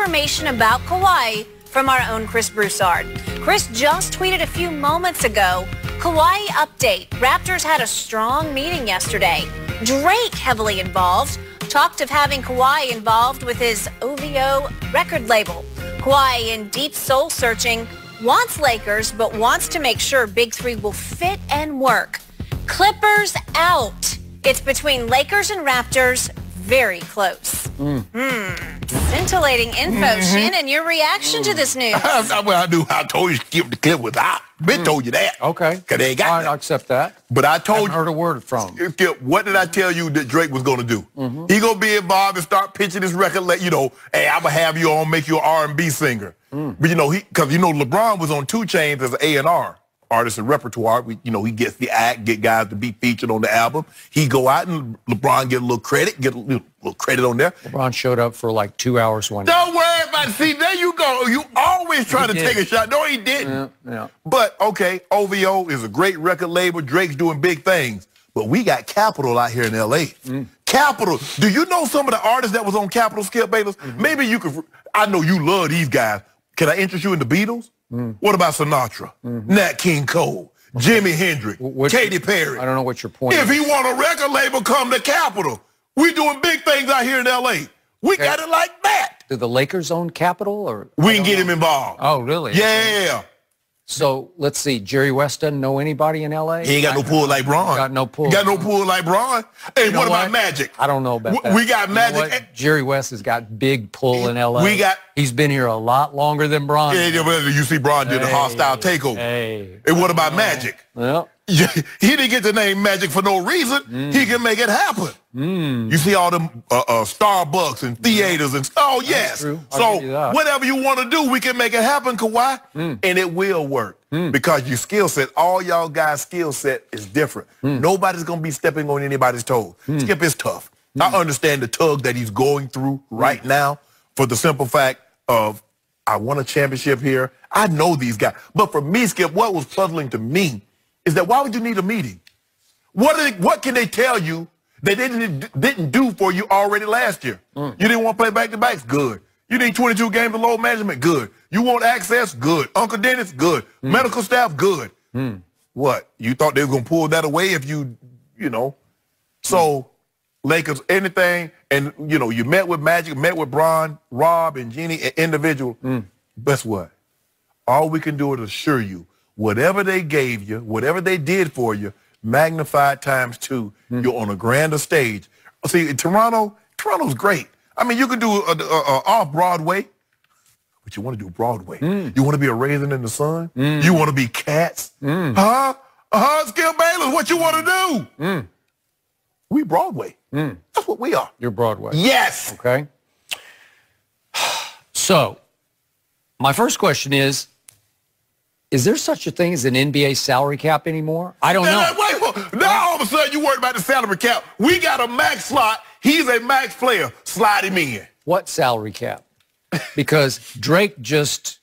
information about Kawhi from our own Chris Broussard. Chris just tweeted a few moments ago, Kawhi update. Raptors had a strong meeting yesterday. Drake heavily involved. Talked of having Kawhi involved with his OVO record label. Kawhi, in deep soul searching, wants Lakers, but wants to make sure Big Three will fit and work. Clippers out. It's between Lakers and Raptors. Very close. Scintillating info. Shannon, your reaction to this news? I told you to skip the clip without. Been told you that. Okay. Because they ain't got that. I'll accept that. But I told you. Heard a word from him. Skip, what did I tell you that Drake was going to do? He going to be involved and start pitching his record, hey, I'm going to have you on, make you an R&B singer. But, because, LeBron was on 2 Chainz as an A&R. Artist and repertoire. He gets the act, get guys to be featured on the album. He go out and LeBron get a little credit, get a little credit on there. LeBron showed up for like 2 hours one day. Don't worry about it. See, there you go. You always try to take a shot. No, he didn't. Yeah. But, okay, OVO is a great record label. Drake's doing big things. But we got Capitol out here in L.A. Capitol. Do you know some of the artists that was on Capitol, Skip Bayless? Maybe you could. I know you love these guys. Can I interest you in the Beatles? What about Sinatra, Nat King Cole, Jimi Hendrix, Katy Perry? I don't know what your point is. If he want a record label, come to Capitol. We doing big things out here in L.A. We got it like that. Do the Lakers own Capitol? Or we can get him involved. Oh, really? Yeah. So, let's see. Jerry West doesn't know anybody in L.A.? He ain't got no pull like Bron. Got no pull. Got no pull like Bron. Hey, what about Magic? I don't know about that. We got Magic. Jerry West has got big pull in L.A. He's been here a lot longer than Bron. Yeah, you see Bron did a hostile takeover. And what about Magic? Well, he didn't get the name Magic for no reason. He can make it happen. You see all them Starbucks and theaters and yes. So whatever you want to do, we can make it happen, Kawhi, and it will work because your skill set, all y'all guys' skill set is different. Nobody's gonna be stepping on anybody's toes. Skip is tough. I understand the tug that he's going through right now for the simple fact of I won a championship here. I know these guys, but for me, Skip, what was puzzling to me is that why would you need a meeting? What can they tell you that they didn't do for you already last year? You didn't want to play back-to-backs? Good. You need 22 games of load management? Good. You want access? Good. Uncle Dennis? Good. Medical staff? Good. What? You thought they were going to pull that away if you know? So, Lakers, anything, and, you met with Magic, met with Bron, Rob, and Jeannie, individual. Guess what? All we can do is assure you, whatever they gave you, whatever they did for you, magnified times 2, you're on a grander stage. See, in Toronto's great. I mean, you can do off-Broadway, but you want to do Broadway. You want to be a Raisin in the Sun? You want to be Cats? Skip Bayless, what you want to do? We Broadway. That's what we are. You're Broadway. Yes. Okay. So, my first question is there such a thing as an NBA salary cap anymore? I don't know. Wait, now all of a sudden you worried about the salary cap. We got a max slot. He's a max player. Slide him in. What salary cap? Because Drake just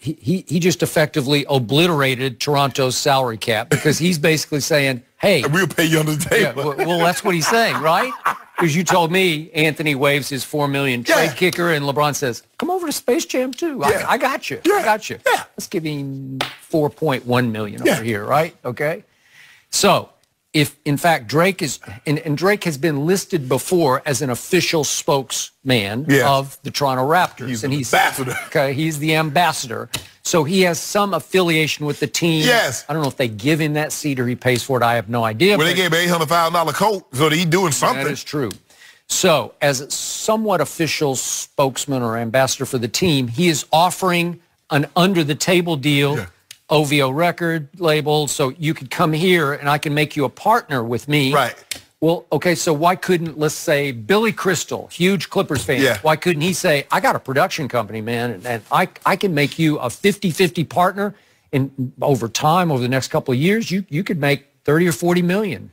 he just effectively obliterated Toronto's salary cap because he's basically saying, hey, we'll pay you under the table. Well, that's what he's saying, right? Because you told me Anthony waives his $4 million trade kicker, and LeBron says, "Come over to Space Jam 2. I got you. I got you. Let's give him $4.1 million over here, right? Okay. So, if in fact Drake is, and Drake has been listed before as an official spokesman of the Toronto Raptors, he's and he's ambassador. Okay, he's the ambassador. So he has some affiliation with the team. Yes. I don't know if they give him that seat or he pays for it. I have no idea. Well, they gave him an $800,000 coat, so he's doing something. That is true. So as a somewhat official spokesman or ambassador for the team, he is offering an under-the-table deal, OVO record label, so you could come here and I can make you a partner with me. Right. Well, okay, so why couldn't, let's say, Billy Crystal, huge Clippers fan, why couldn't he say, I got a production company, man, and I can make you a 50-50 partner, and over time, over the next couple of years, you could make 30 or 40 million.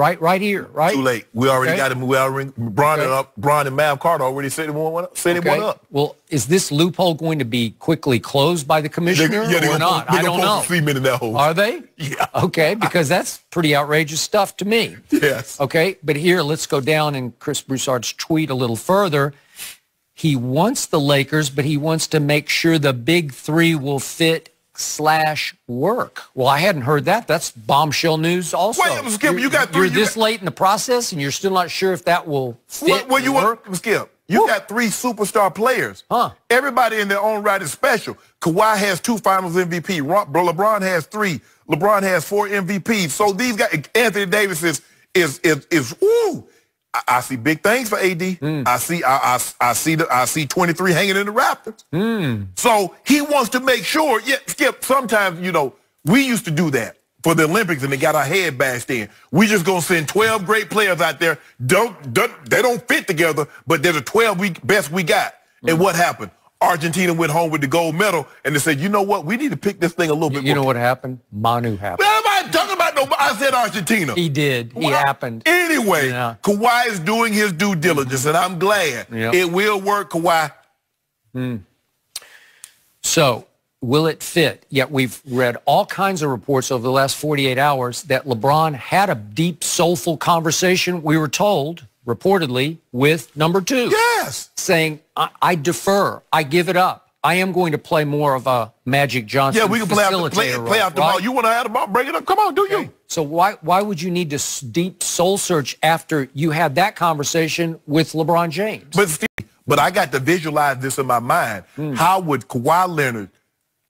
Right here, right? Too late. We already got him. We already Bron and Mav Carter already set him one up. Well, is this loophole going to be quickly closed by the commissioner or not? I don't know. Cement in that hole. Are they? Yeah. Okay, because that's pretty outrageous stuff to me. Yes. Okay, but here, let's go down in Chris Broussard's tweet a little further. he wants the Lakers, but he wants to make sure the big three will fit / work. Well, I hadn't heard that. That's bombshell news also. Wait, Skip, you got three. You're this late in the process, and you're still not sure if that will fit Well, you work? Skip, you got 3 superstar players. Huh. Everybody in their own right is special. Kawhi has 2 Finals MVP. LeBron has 3. LeBron has 4 MVPs. So these guys, Anthony Davis is woo. I see big things for AD. I see 23 hanging in the Raptors. So he wants to make sure. Yeah, Skip. Sometimes we used to do that for the Olympics, and they got our head bashed in. We just gonna send 12 great players out there. They don't fit together, but they're the 12 best we got. And what happened? Argentina went home with the gold medal, and they said, you know what? We need to pick this thing a little bit more. You know what happened? Manu happened. Everybody talking about nobody. I said Argentina. He did. He happened. Anyway, Kawhi is doing his due diligence, and I'm glad. It will work, Kawhi. So, will it fit? Yet we've read all kinds of reports over the last 48 hours that LeBron had a deep, soulful conversation, we were told, reportedly, with number 2. Yes. Saying, I defer. I give it up. I am going to play more of a Magic Johnson we can play out the ball. You want to have the ball? Bring it up. Come on, do you? So why would you need to deep soul search after you had that conversation with LeBron James? But I got to visualize this in my mind. How would Kawhi Leonard,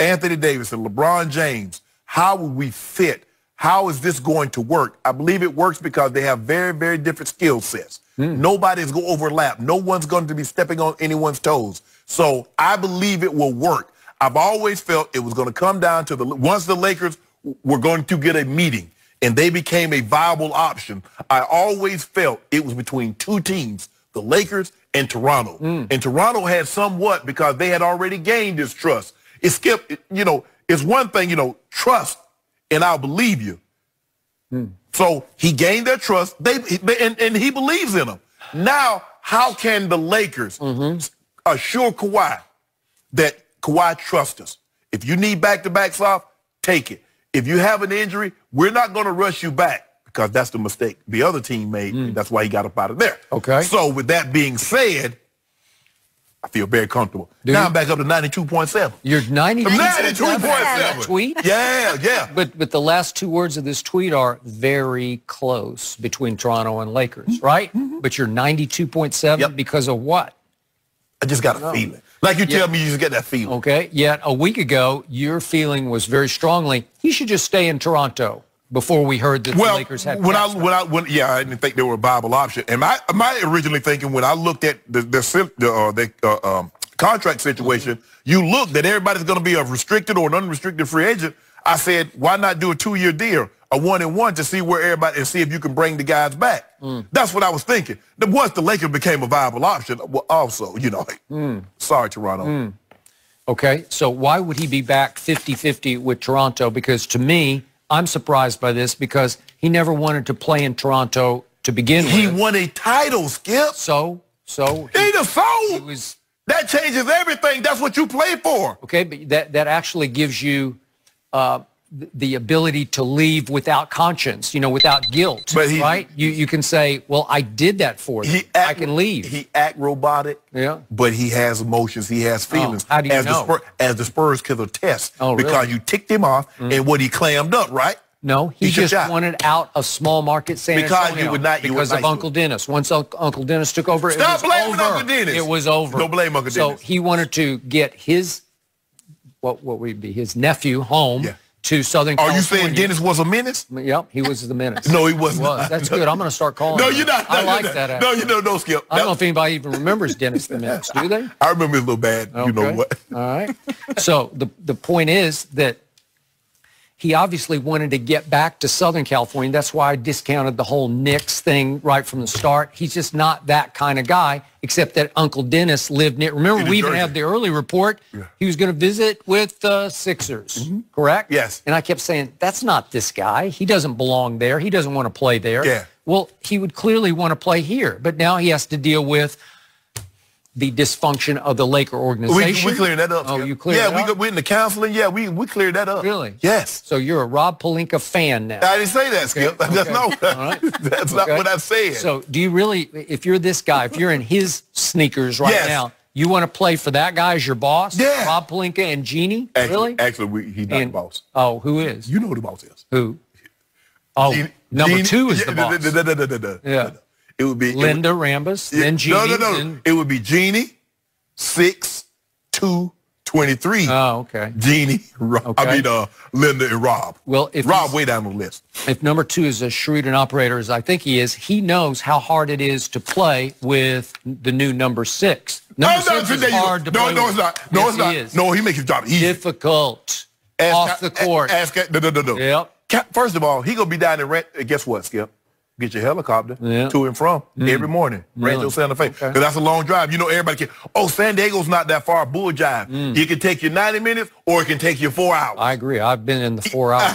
Anthony Davis, and LeBron James, how would we fit? How is this going to work? I believe it works because they have very, very different skill sets. Nobody's going to overlap. No one's going to be stepping on anyone's toes. So I believe it will work. I've always felt it was going to come down to once the Lakers were going to get a meeting and they became a viable option, I always felt it was between 2 teams, the Lakers and Toronto. And Toronto had somewhat because they had already gained this trust. It's one thing, trust, and I'll believe you. So he gained their trust, and he believes in them. Now, how can the Lakers assure Kawhi that Kawhi trusts us? If you need back-to-backs off, take it. If you have an injury, we're not going to rush you back because that's the mistake the other team made. And that's why he got up out of there. Okay. So with that being said, I feel very comfortable. Now I'm back up to 92.7. You're 92.7. Tweet? Yeah. But the last 2 words of this tweet are very close between Toronto and Lakers, right? But you're 92.7 because of what? I just got a feeling. Like you tell me, you just get that feeling. Okay. Yet a week ago, your feeling was very strongly, he should just stay in Toronto. Before we heard that the Lakers had I didn't think they were a viable option. And my originally thinking when I looked at the contract situation, you look that everybody's going to be a restricted or an unrestricted free agent. I said, why not do a 2-year deal, a 1-and-1 to see where everybody and see if you can bring the guys back. That's what I was thinking. Once the Lakers became a viable option, also, sorry, Toronto. Okay, so why would he be back 50-50 with Toronto? Because to me, I'm surprised by this because he never wanted to play in Toronto to begin with. He won a title, Skip. So that changes everything. That's what you play for. Okay, but that actually gives you the ability to leave without conscience, without guilt, right? You can say, well, I did that for you. I can leave. He act robotic, but he has emotions. He has feelings. How do you know? As the Spurs could attest. Because you ticked him off and what he clammed up, right? No, he just wanted out of small market San Antonio because of Uncle Dennis. Once Uncle Dennis took over, Stop blaming Uncle Dennis. It was over. Don't blame Uncle Dennis. So he wanted to get his, what would be his nephew home. To Southern California. Are you saying Dennis was a menace? Yep, he was the menace. No, he wasn't. That's good. I'm going to start calling him. You're not. I like that. No, no, Skip. I don't know if anybody even remembers Dennis the Menace. Do they? I remember his little bad. Okay. You know what? All right. So the point is that he obviously wanted to get back to Southern California. That's why I discounted the whole Knicks thing right from the start. He's just not that kind of guy, except that Uncle Dennis lived near. Remember, we even had the early report. He was going to visit with the Sixers, correct? Yes. And I kept saying, that's not this guy. He doesn't belong there. He doesn't want to play there. Yeah. Well, he would clearly want to play here, but now he has to deal with the dysfunction of the Laker organization. We cleared that up. Oh, you cleared it up? Yeah, we in the counseling. Yeah, we cleared that up. Really? Yes. So you're a Rob Pelinka fan now. I didn't say that, Skip. Okay. No, all right. That's not what I said. So do you really, if you're this guy, if you're in his sneakers right now, You want to play for that guy as your boss? Yeah. Rob Pelinka and Jeannie? Actually, Really? Actually, he's not the boss. Oh, who is? You know who the boss is. Who? Oh, number 2 is the boss. Yeah. It would be Linda Rambis, then Jeannie. No. It would be Jeannie, 6'2", 23. Oh, okay. Jeannie, Linda and Rob. Well, if Rob way down the list. If number 2 is as shrewd an operator as I think he is, he knows how hard it is to play with the new number 6. Number 6 is hard to play with. It's not. No, it's not. No, he makes his job easy. Difficult. Off the court. No. Yep. First of all, he gonna be down there. Guess what, Skip? Get your helicopter to and from every morning. Rancho Santa Fe. Because that's a long drive. You know, everybody can. Oh, San Diego's not that far. Bull jive. It can take you 90 minutes or it can take you 4 hours. I agree. I've been in the 4 hours.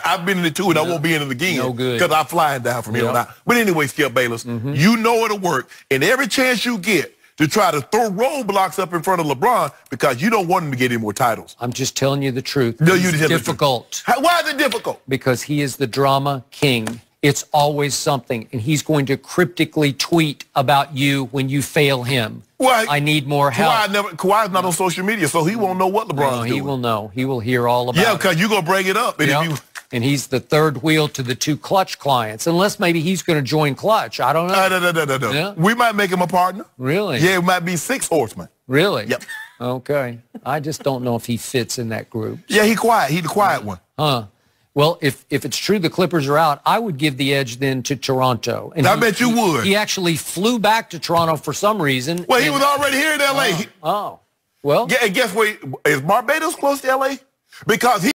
I've been in it too, and I won't be in it again. No good. Because I'm flying down from here on out. But anyway, Skip Bayless, you know it'll work. And every chance you get to try to throw roadblocks up in front of LeBron because you don't want him to get any more titles. I'm just telling you the truth. No, it's difficult. Why is it difficult? Because he is the drama king. It's always something, and he's going to cryptically tweet about you when you fail him. Well, I need more help. Kawhi's not on social media, so he won't know what LeBron's doing. He will know. He will hear all about it. Yeah, because you're going to bring it up. And he's the third wheel to the 2 Clutch clients, unless maybe he's going to join Clutch. I don't know. No. Yeah? We might make him a partner. Really? Yeah, it might be 6 horsemen. Really? Yep. Okay. I just don't know if he fits in that group. Yeah, he's quiet. He's the quiet one. Huh. Well, if it's true the Clippers are out, I would give the edge then to Toronto. And I bet you would. He actually flew back to Toronto for some reason. Well, he was already here in L.A. Oh. Well. Yeah, and guess what? Is Barbados close to L.A.? Because he